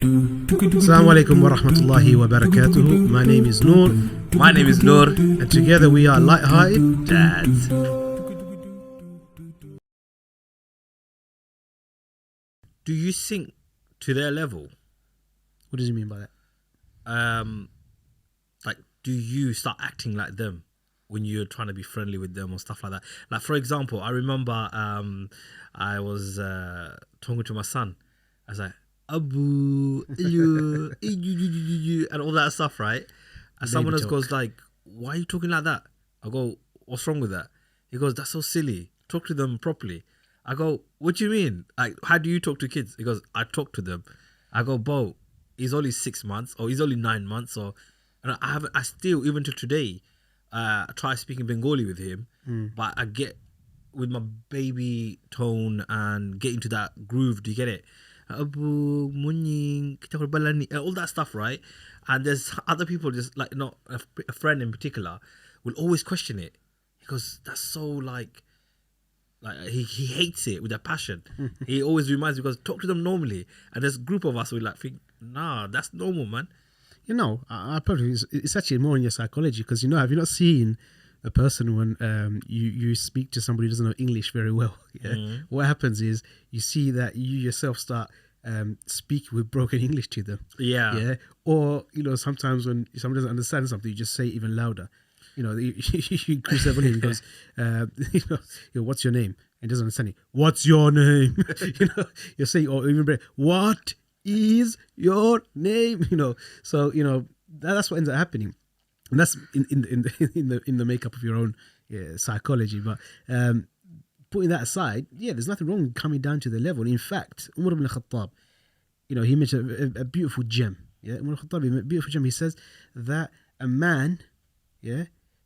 Assalamu alaikum wa rahmatullahi wa barakatuhu. My name is Nur. My name is Nur. And together we are Light-Hearted Dads. Do you sink to their level? What does he mean by that? Like, do you start acting like them when you're trying to be friendly with them or stuff like that? Like, for example, I remember I was talking to my son. I was like, Abu, and all that stuff, right? And someone else goes like, why are you talking like that? I go, what's wrong with that? He goes, that's so silly. Talk to them properly. I go, what do you mean? Like, how do you talk to kids? He goes, I talk to them. I go, Bo, he's only 6 months or he's only 9 months. And I still, even to today, try speaking Bengali with him, but I get with my baby tone and get into that groove. Do you get it? Abu, Munying, all that stuff, right? And there's other people just like, not a friend in particular will always question it because that's so like he hates it with a passion. He always reminds me, because talk to them normally, and there's a group of us who like think, nah, that's normal, man. You know, I probably it's actually more in your psychology, because, you know, have you not seen a person when you speak to somebody who doesn't know English very well? Yeah? What happens is you see that you yourself start speaking with broken English to them. Yeah. Or, you know, sometimes when someone doesn't understand something, you just say it even louder. You know, you increase their volume. He goes, you know, what's your name? And he doesn't understand it. What's your name? You know, you're saying, or even what is your name? You know, so, you know, that's what ends up happening. And that's in the makeup of your own psychology. But putting that aside, there's nothing wrong with coming down to the level. In fact, Umar ibn Khattab, you know, he mentioned a beautiful gem. Yeah, Umar ibn Khattab, a beautiful gem. He says that a man,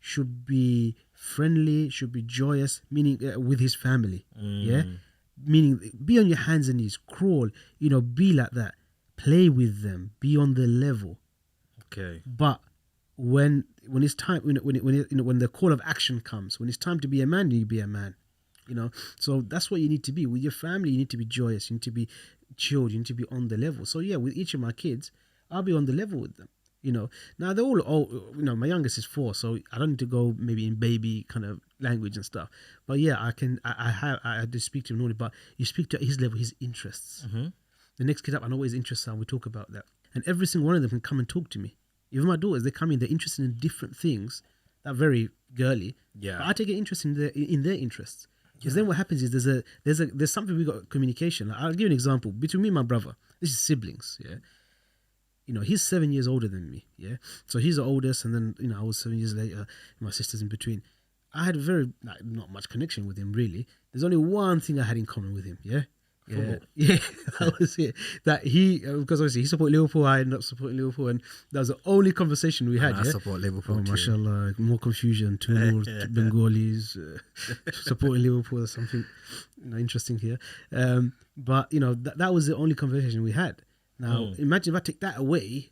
should be friendly, should be joyous, meaning with his family. Meaning be on your hands and knees, crawl. You know, be like that. Play with them. Be on the level. Okay. But when it's time, when the call of action comes, when it's time to be a man, you be a man. You know, so that's what you need to be with your family. You need to be joyous. You need to be chilled. You need to be on the level. So with each of my kids, I'll be on the level with them. You know, now they're all old. You know, my youngest is 4, so I don't need to go maybe in baby kind of language and stuff. But I can. I do speak to him normally, but you speak to his level, his interests. The next kid up, I know what his interests are, and we talk about that. And every single one of them can come and talk to me. Even my daughters, they come in, they're interested in different things. They're very girly. Yeah. But I take an interest in their interests. Because then what happens is there's something we got communication. Like, I'll give you an example. Between me and my brother, this is siblings, You know, he's 7 years older than me, So he's the oldest, and then, you know, I was 7 years later, my sister's in between. I had not much connection with him, really. There's only one thing I had in common with him, that was it. That because obviously he supported Liverpool, I ended up supporting Liverpool, and that was the only conversation we had. I support Liverpool too. Mashallah, more confusion, two more Bengalis supporting Liverpool or something, you know, interesting here. But, you know, that was the only conversation we had. Now, imagine if I take that away,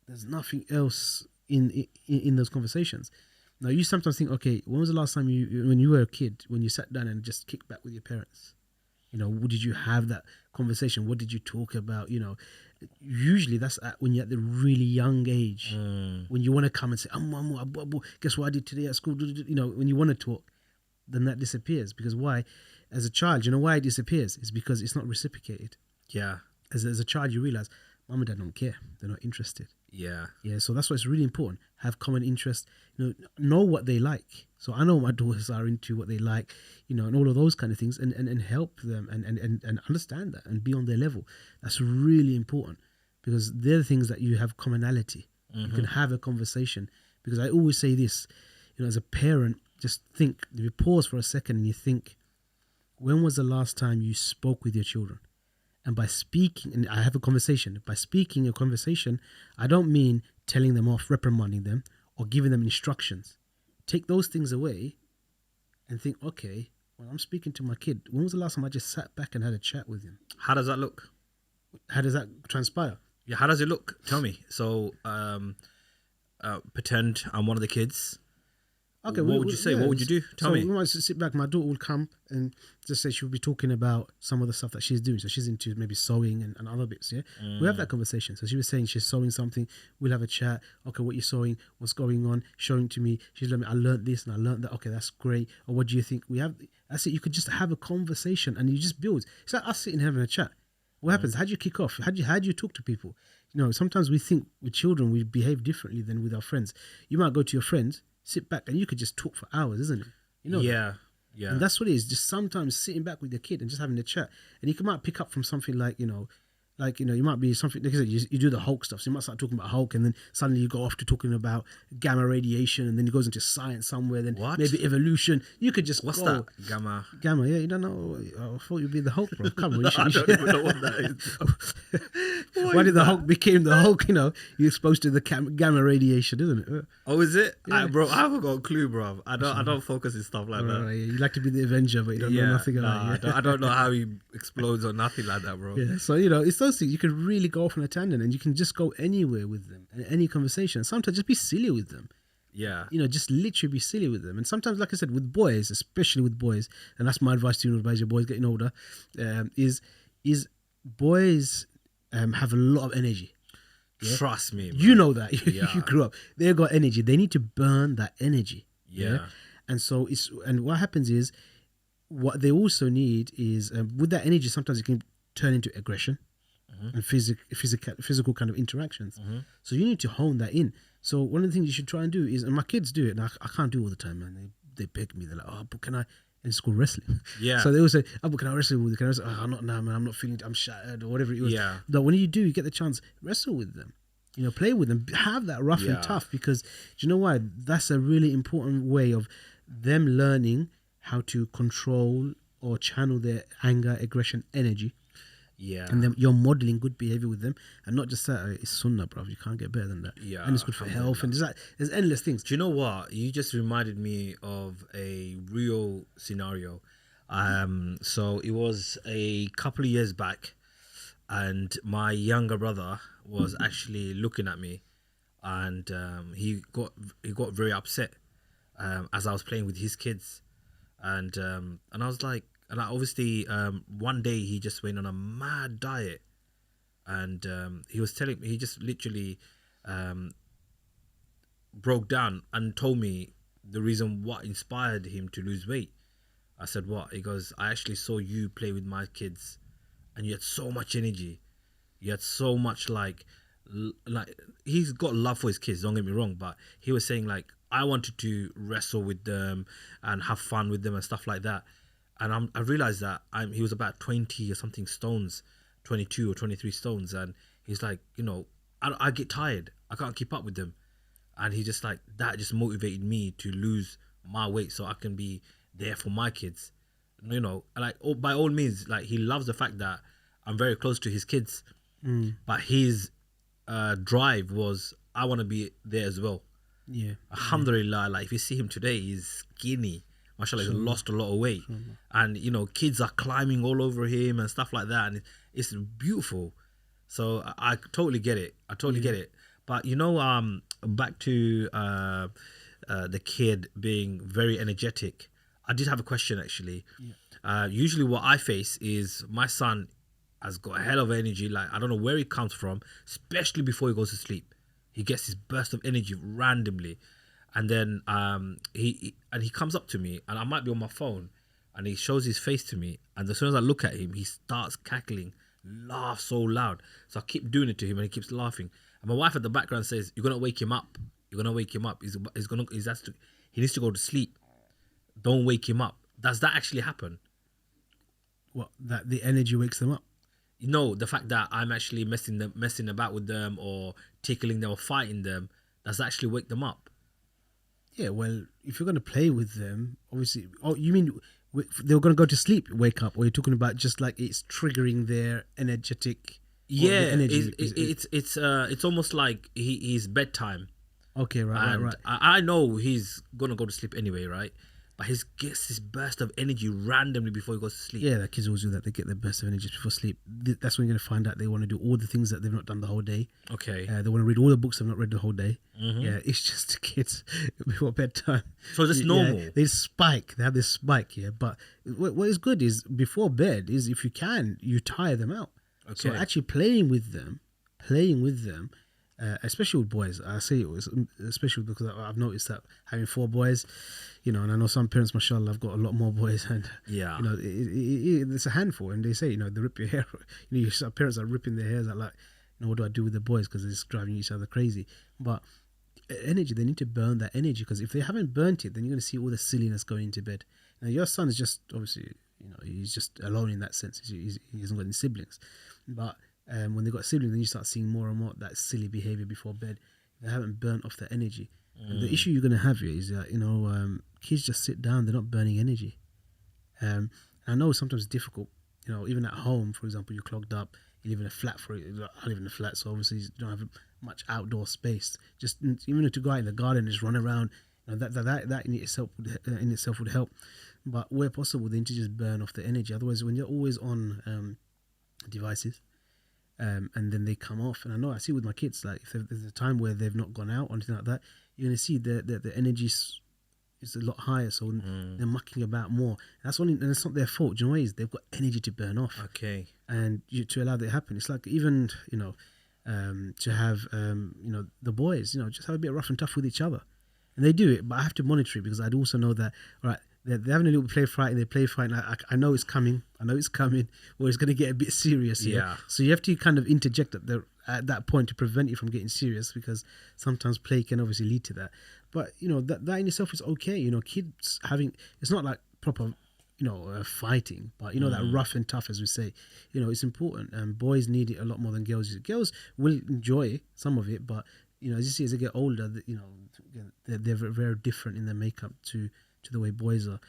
there's nothing else in those conversations. Now, you sometimes think, okay, when was the last time when you were a kid, when you sat down and just kicked back with your parents? You know, did you have that conversation? What did you talk about? You know, usually that's when you're at the really young age, when you want to come and say, guess what I did today at school? You know, when you want to talk, then that disappears. Because why? As a child, you know why it disappears? It's because it's not reciprocated. Yeah. As a child, you realize mom and dad don't care. They're not interested. Yeah. So that's why it's really important. Have common interests. You know what they like. So I know what my daughters are into, what they like, you know, and all of those kind of things, and help them and understand that and be on their level. That's really important, because they're the things that you have commonality. You can have a conversation. Because I always say this, you know, as a parent, just think, you pause for a second and you think, when was the last time you spoke with your children? And by speaking, and I have a conversation, by speaking a conversation, I don't mean telling them off, reprimanding them, or giving them instructions. Take those things away and think, okay, when I'm speaking to my kid, when was the last time I just sat back and had a chat with him? How does that look? How does that transpire? Yeah, how does it look? Tell me. So, pretend I'm one of the kids. Okay, what would you say? What would you do? Tell me. We might sit back. My daughter will come and just say she'll be talking about some of the stuff that she's doing. So she's into maybe sewing and other bits. Yeah, we have that conversation. So she was saying she's sewing something. We'll have a chat. Okay, what you're sewing? What's going on? Showing to me. She's like, I learned this and I learned that. Okay, that's great. Or what do you think? We have. That's it. You could just have a conversation and you just build. It's like us sitting having a chat. What happens? How do you kick off? How do you talk to people? You know, sometimes we think with children we behave differently than with our friends. You might go to your friends, sit back, and you could just talk for hours, isn't it? You know. Yeah. And that's what it is. Just sometimes sitting back with your kid and just having a chat, and you might pick up from something like you might be something like I said, you do the Hulk stuff. So you might start talking about Hulk, and then suddenly you go off to talking about gamma radiation, and then it goes into science somewhere. Then maybe evolution. You could just what's go, that? Gamma. Yeah, you don't know. I thought you'd be the Hulk, bro. Come on, I don't even know what that is. Why did the Hulk became the Hulk? You know, you're exposed to the gamma radiation, isn't it? Oh, is it? Yeah. Bro, I haven't got a clue, bro. I don't focus in stuff like that. Right, yeah. You like to be the Avenger, but you don't know nothing about it. I don't know how he explodes or nothing like that, bro. Yeah, so you know, it's those things. You can really go off on a tangent, and you can just go anywhere with them, and any conversation. Sometimes just be silly with them. Yeah. You know, just literally be silly with them. And sometimes, like I said, with boys, especially with boys, and that's my advice to you, as your boys getting older, is boys have a lot of energy. Yeah? Trust me, bro. You know that. Yeah. You grew up. They got energy. They need to burn that energy. Yeah. And so and what happens is, what they also need is with that energy. Sometimes it can turn into aggression and physical kind of interactions. So you need to hone that in. So one of the things you should try and do is, and my kids do it, and I can't do it all the time, man. They beg me. They're like, oh, but can I? And it's called wrestling. Yeah. So they always say, oh, but can I wrestle with you? Can I wrestle? Oh, not now, man. I'm not feeling. I'm shattered or whatever it was. Yeah. But when you do, you get the chance, wrestle with them. You know, play with them. Have that rough and tough, because do you know why? That's a really important way of them learning how to control or channel their anger, aggression, energy. Yeah. And then you're modeling good behavior with them, and not just that. It's sunnah, bro. You can't get better than that. Yeah. And it's good for health, and there's endless things. Do you know what? You just reminded me of a real scenario. So it was a couple of years back, and my younger brother was actually looking at me, and he got very upset as I was playing with his kids, and I was like. And obviously, one day he just went on a mad diet, and he was telling me, he just literally broke down and told me the reason what inspired him to lose weight. I said, what? He goes, I actually saw you play with my kids, and you had so much energy. You had so much like he's got love for his kids, don't get me wrong, but he was saying like, I wanted to wrestle with them and have fun with them and stuff like that. And I realized that he was about 20 or something stones, 22 or 23 stones. And he's like, you know, I get tired. I can't keep up with them. And he just like, that just motivated me to lose my weight so I can be there for my kids. You know, like by all means, like he loves the fact that I'm very close to his kids. But his drive was, I want to be there as well. Yeah. Alhamdulillah, like if you see him today, he's skinny. Mashallah, he's lost a lot of weight, and you know, kids are climbing all over him and stuff like that, and it's beautiful. So I totally get it. I totally get it. But you know, back to the kid being very energetic. I did have a question actually. Usually, what I face is my son has got a hell of energy. Like I don't know where he comes from, especially before he goes to sleep. He gets this burst of energy randomly. And then he comes up to me, and I might be on my phone, and he shows his face to me, and as soon as I look at him, he starts cackling, laughs so loud. So I keep doing it to him, and he keeps laughing. And my wife at the background says, "You're gonna wake him up. You're gonna wake him up. He needs to go to sleep. Don't wake him up." Does that actually happen? What, that the energy wakes them up? You know, the fact that I'm actually messing about with them or tickling them or fighting them, does that actually wake them up? Yeah, well, if you're going to play with them, obviously... Oh, you mean they're going to go to sleep, wake up? Or you're talking about just like it's triggering their energetic... Yeah, energy? It's almost like he's bedtime. Okay, right. I know he's going to go to sleep anyway, right? but he gets this burst of energy randomly before he goes to sleep. Yeah, the kids always do that. They get their burst of energy before sleep. That's when you're going to find out they want to do all the things that they've not done the whole day. Okay. They want to read all the books they've not read the whole day. Yeah, it's just the kids before bedtime. So it's just normal. They spike. They have this spike here. But what is good is before bed is if you can, you tire them out. Okay. So actually playing with them, especially with boys. I say it was especially because I've noticed that having 4 boys, and I know some parents, mashallah, have got a lot more boys, and it's a handful. And they say, they rip your hair. Some parents are ripping their hairs out like, what do I do with the boys? Because it's driving each other crazy. But energy, they need to burn that energy, because if they haven't burnt it, then you're going to see all the silliness going into bed. Now your son is just obviously, he's just alone in that sense. He hasn't got any siblings, but when they got siblings, then you start seeing more and more that silly behavior before bed. They haven't burnt off their energy. And the issue you're going to have here is that, kids just sit down, they're not burning energy. I know sometimes it's difficult, even at home, for example, you're clogged up, you live in a flat I live in a flat, so obviously you don't have much outdoor space. Just even to go out in the garden and just run around, that in itself would help. But where possible, they need to just burn off the energy. Otherwise, when you're always on devices, and then they come off, and I see with my kids, like if there's a time where they've not gone out or anything like that, you're going to see the energy is a lot higher, so they're mucking about more. And it's not their fault. Do you know what it is? They've got energy to burn off. Okay. And to allow that to happen, it's like even to have the boys, just have a bit rough and tough with each other, and they do it. But I have to monitor it, because I'd also know that, all right, they're having a little play fight, and they play fight, and I know it's coming. Or it's going to get a bit serious. Yeah. So you have to kind of interject at that point to prevent it from getting serious, because sometimes play can obviously lead to that. But that in itself is okay. Kids having, it's not like proper fighting, but that rough and tough, as we say, it's important. And boys need it a lot more than girls. Girls will enjoy some of it, but as you see, as they get older, they're very, very different in their makeup to the way boys are.